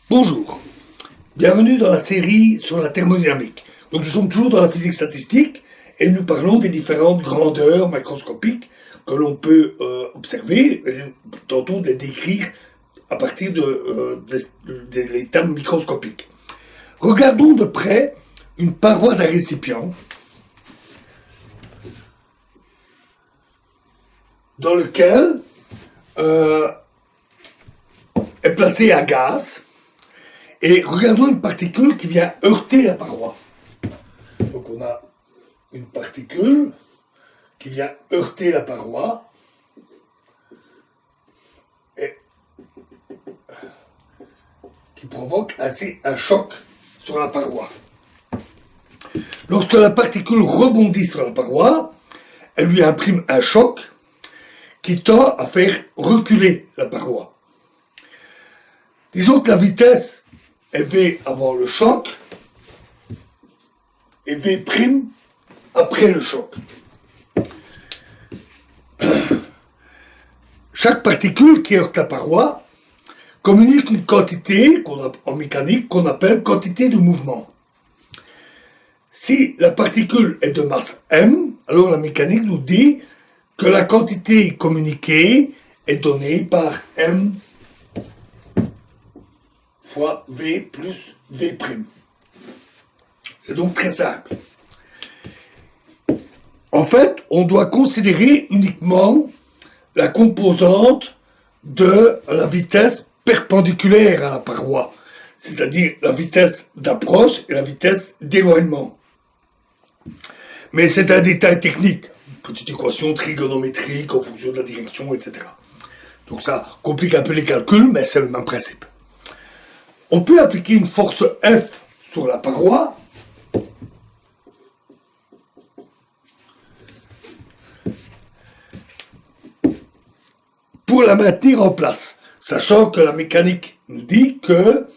Bonjour, bienvenue dans la série sur la thermodynamique. Donc nous sommes toujours dans la physique statistique et nous parlons des différentes grandeurs macroscopiques que l'on peut observer, et tentons de les décrire à partir des termes microscopiques. Regardons de près une paroi d'un récipient dans lequel est placé un gaz. Et regardons une particule qui vient heurter la paroi. Donc on a une particule qui vient heurter la paroi et qui provoque ainsi un choc sur la paroi. Lorsque la particule rebondit sur la paroi, elle lui imprime un choc qui tend à faire reculer la paroi. Disons que la vitesse est V avant le choc et V' après le choc. Chaque particule qui heurte la paroi communique une quantité en mécanique qu'on appelle quantité de mouvement. Si la particule est de masse m, alors la mécanique nous dit que la quantité communiquée est donnée par m fois V plus V'. C'est donc très simple. En fait, on doit considérer uniquement la composante de la vitesse perpendiculaire à la paroi, c'est-à-dire la vitesse d'approche et la vitesse d'éloignement. Mais c'est un détail technique, une petite équation trigonométrique en fonction de la direction, etc. Donc ça complique un peu les calculs, mais c'est le même principe. On peut appliquer une force F sur la paroi pour la maintenir en place, sachant que la mécanique nous dit que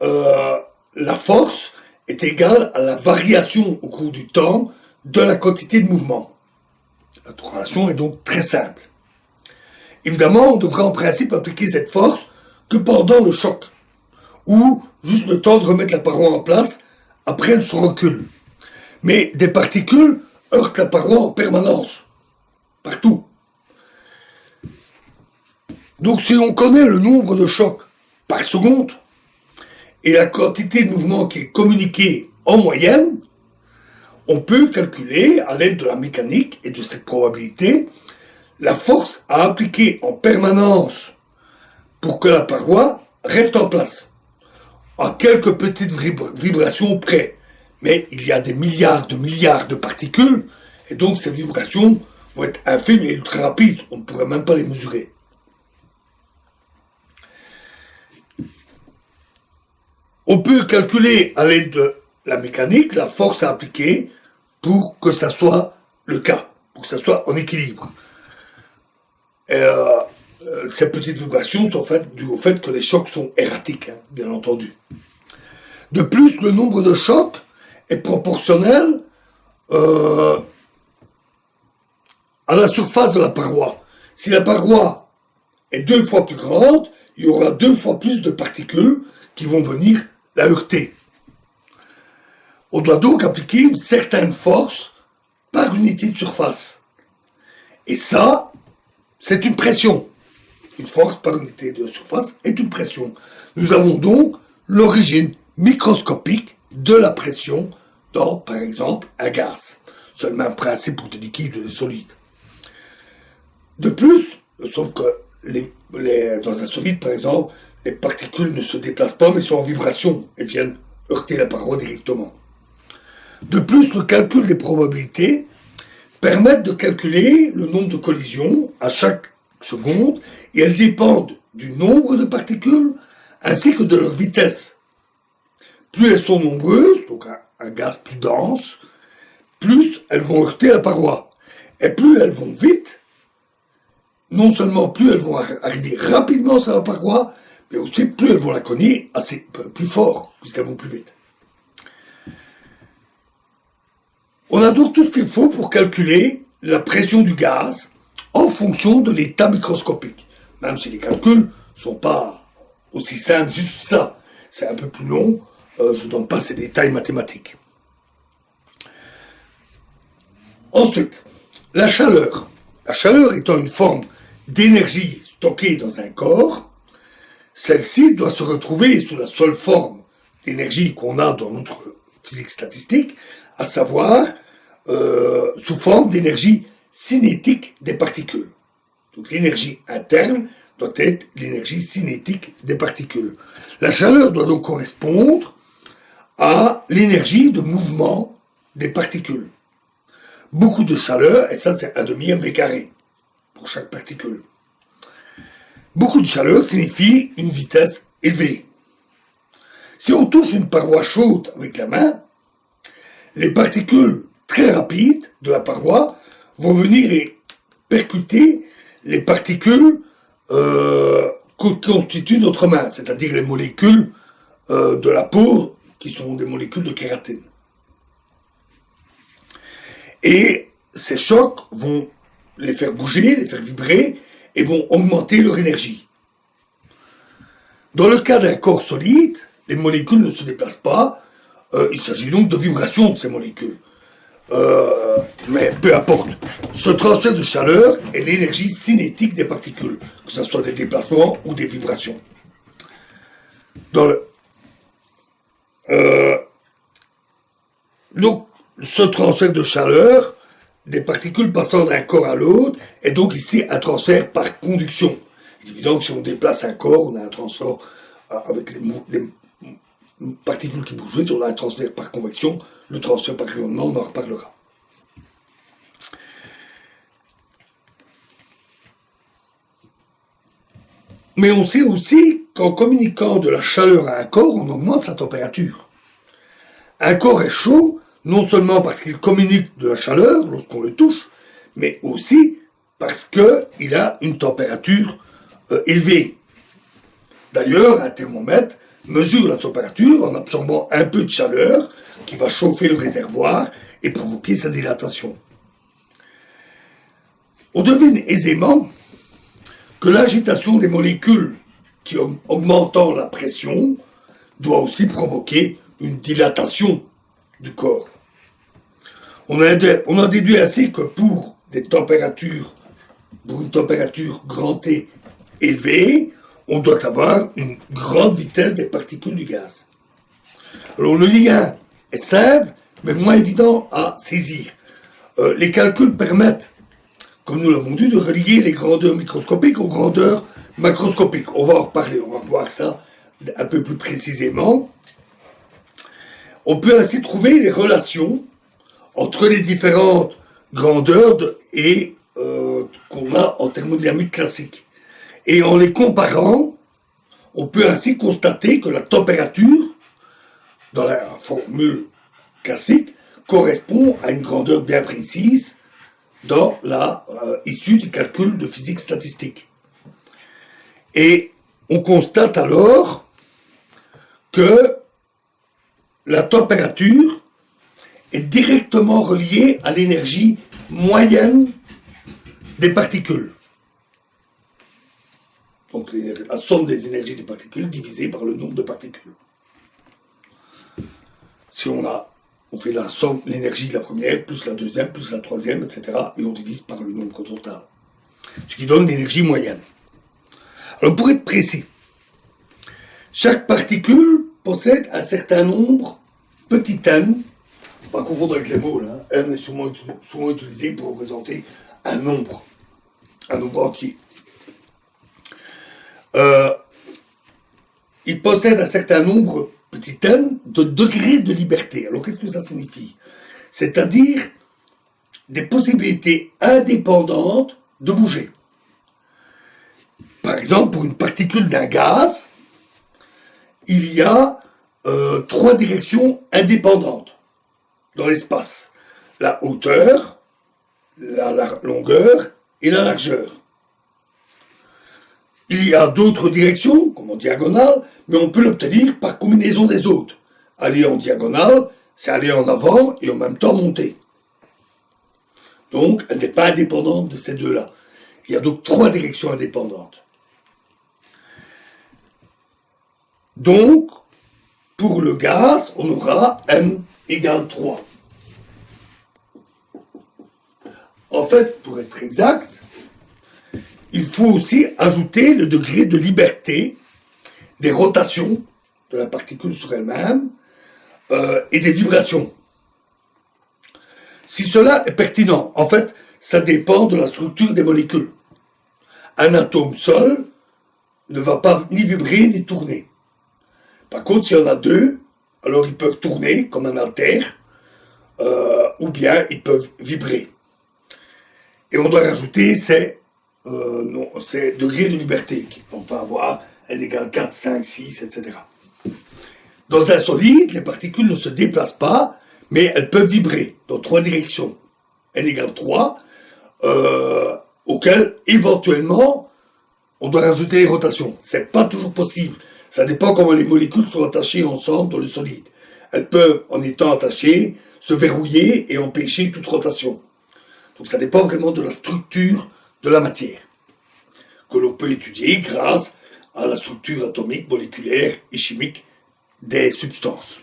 la force est égale à la variation au cours du temps de la quantité de mouvement. La relation est donc très simple. Évidemment, on devrait en principe appliquer cette force que pendant le choc, ou juste le temps de remettre la paroi en place après son recul. Mais des particules heurtent la paroi en permanence, partout. Donc si on connaît le nombre de chocs par seconde et la quantité de mouvement qui est communiquée en moyenne, on peut calculer à l'aide de la mécanique et de cette probabilité la force à appliquer en permanence pour que la paroi reste en place. À quelques petites vibrations près. Mais il y a des milliards de particules, et donc ces vibrations vont être infimes et ultra rapides. On ne pourrait même pas les mesurer. On peut calculer à l'aide de la mécanique la force à appliquer pour que ça soit le cas, pour que ça soit en équilibre. Ces petites vibrations sont dues au fait que les chocs sont erratiques, bien entendu. De plus, le nombre de chocs est proportionnel à la surface de la paroi. Si la paroi est 2 fois plus grande, il y aura 2 fois plus de particules qui vont venir la heurter. On doit donc appliquer une certaine force par unité de surface. Et ça, c'est une pression. Une force par unité de surface est une pression. Nous avons donc l'origine microscopique de la pression dans, par exemple, un gaz. C'est le même principe pour des liquides ou des solides. De plus, sauf que dans un solide, par exemple, les particules ne se déplacent pas, mais sont en vibration et viennent heurter la paroi directement. De plus, le calcul des probabilités permet de calculer le nombre de collisions à chaque seconde, et elles dépendent du nombre de particules ainsi que de leur vitesse. Plus elles sont nombreuses, donc un gaz plus dense, plus elles vont heurter la paroi. Et plus elles vont vite, non seulement plus elles vont arriver rapidement sur la paroi, mais aussi plus elles vont la cogner plus fort, puisqu'elles vont plus vite. On a donc tout ce qu'il faut pour calculer la pression du gaz en fonction de l'état microscopique. Même si les calculs ne sont pas aussi simples, juste ça. c'est un peu plus long, je ne donne pas ces détails mathématiques. Ensuite, la chaleur. La chaleur étant une forme d'énergie stockée dans un corps, celle-ci doit se retrouver sous la seule forme d'énergie qu'on a dans notre physique statistique, à savoir sous forme d'énergie cinétique des particules. Donc l'énergie interne doit être l'énergie cinétique des particules. La chaleur doit donc correspondre à l'énergie de mouvement des particules. Beaucoup de chaleur, et ça c'est 1/2 mv carré pour chaque particule. Beaucoup de chaleur signifie une vitesse élevée. Si on touche une paroi chaude avec la main, les particules très rapides de la paroi vont venir et percuter les particules qui constituent notre main, c'est-à-dire les molécules de la peau qui sont des molécules de kératine. Et ces chocs vont les faire bouger, les faire vibrer et vont augmenter leur énergie. Dans le cas d'un corps solide, les molécules ne se déplacent pas, il s'agit donc de vibrations de ces molécules. Mais peu importe, ce transfert de chaleur est l'énergie cinétique des particules, que ce soit des déplacements ou des vibrations. Donc, ce transfert de chaleur des particules passant d'un corps à l'autre est donc ici un transfert par conduction. Il est évident que si on déplace un corps, on a un transfert avec des particules qui bougent vite, on a un transfert par convection, le transfert par rayonnement, on en reparlera. Mais on sait aussi qu'en communiquant de la chaleur à un corps, on augmente sa température. Un corps est chaud, non seulement parce qu'il communique de la chaleur lorsqu'on le touche, mais aussi parce qu'il a une température élevée. D'ailleurs, un thermomètre mesure la température en absorbant un peu de chaleur qui va chauffer le réservoir et provoquer sa dilatation. On devine aisément que l'agitation des molécules qui augmentant la pression doit aussi provoquer une dilatation du corps. On a déduit ainsi que pour une température grand T élevée, on doit avoir une grande vitesse des particules du gaz. Alors le lien est simple, mais moins évident à saisir. Les calculs permettent, comme nous l'avons dit, de relier les grandeurs microscopiques aux grandeurs macroscopiques. On va en reparler, on va voir ça un peu plus précisément. On peut ainsi trouver les relations entre les différentes grandeurs qu'on a en thermodynamique classique. Et en les comparant, on peut ainsi constater que la température, dans la formule classique, correspond à une grandeur bien précise dans la issue du calcul de physique statistique. Et on constate alors que la température est directement reliée à l'énergie moyenne des particules. Donc la somme des énergies des particules divisée par le nombre de particules. Si on fait la somme, l'énergie de la première, plus la deuxième, plus la troisième, etc. Et on divise par le nombre total. Ce qui donne l'énergie moyenne. Alors pour être précis, chaque particule possède un certain nombre, petit n, pas confondre avec les mots, là, n est souvent utilisé pour représenter un nombre entier. Il possède un certain nombre, petit n, de degrés de liberté. Alors qu'est-ce que ça signifie? C'est-à-dire des possibilités indépendantes de bouger. Par exemple, pour une particule d'un gaz, il y a 3 directions indépendantes dans l'espace. La hauteur, la longueur et la largeur. Il y a d'autres directions, comme en diagonale, mais on peut l'obtenir par combinaison des autres. Aller en diagonale, c'est aller en avant et en même temps monter. Donc, elle n'est pas indépendante de ces deux-là. Il y a donc 3 directions indépendantes. Donc, pour le gaz, on aura n égale 3. En fait, pour être exact, il faut aussi ajouter le degré de liberté des rotations de la particule sur elle-même et des vibrations. Si cela est pertinent, en fait, ça dépend de la structure des molécules. Un atome seul ne va pas ni vibrer ni tourner. Par contre, s'il y en a deux, alors ils peuvent tourner comme un alter, ou bien ils peuvent vibrer. Et on doit rajouter ces degrés de liberté. On peut avoir n égale 4, 5, 6, etc. Dans un solide, les particules ne se déplacent pas, mais elles peuvent vibrer dans 3 directions. N égale 3, auquel, éventuellement, on doit rajouter les rotations. C'est pas toujours possible. Ça dépend comment les molécules sont attachées ensemble dans le solide. Elles peuvent, en étant attachées, se verrouiller et empêcher toute rotation. Donc ça dépend vraiment de la structure de la matière, que l'on peut étudier grâce à la structure atomique, moléculaire et chimique des substances.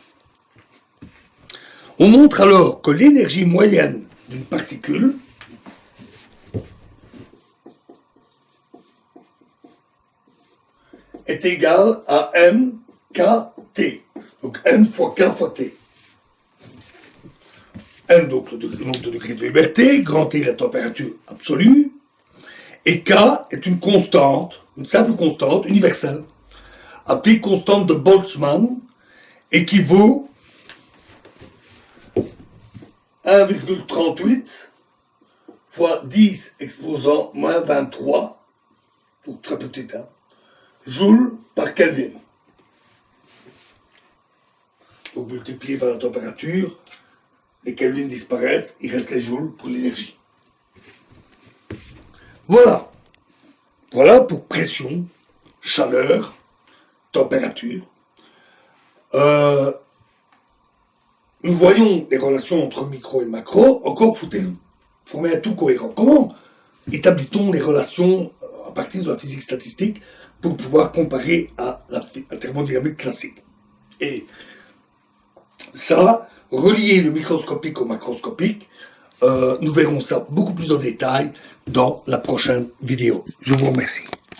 On montre alors que l'énergie moyenne d'une particule est égale à m kT. Donc m fois k fois t. M, donc le nombre de degrés de liberté, grand T, la température absolue, et K est une constante, une simple constante universelle, appelée constante de Boltzmann, et qui vaut 1,38 fois 10 exposant moins 23, donc très petit, joules par Kelvin. Donc multiplié par la température, les Kelvin disparaissent, il reste les joules pour l'énergie. Voilà. Voilà pour pression, chaleur, température. Nous voyons les relations entre micro et macro. Encore faut-il former un tout cohérent. Comment établit-on les relations à partir de la physique statistique pour pouvoir comparer à la thermodynamique classique? Et ça, relier le microscopique au macroscopique, nous verrons ça beaucoup plus en détail dans la prochaine vidéo. Je vous remercie.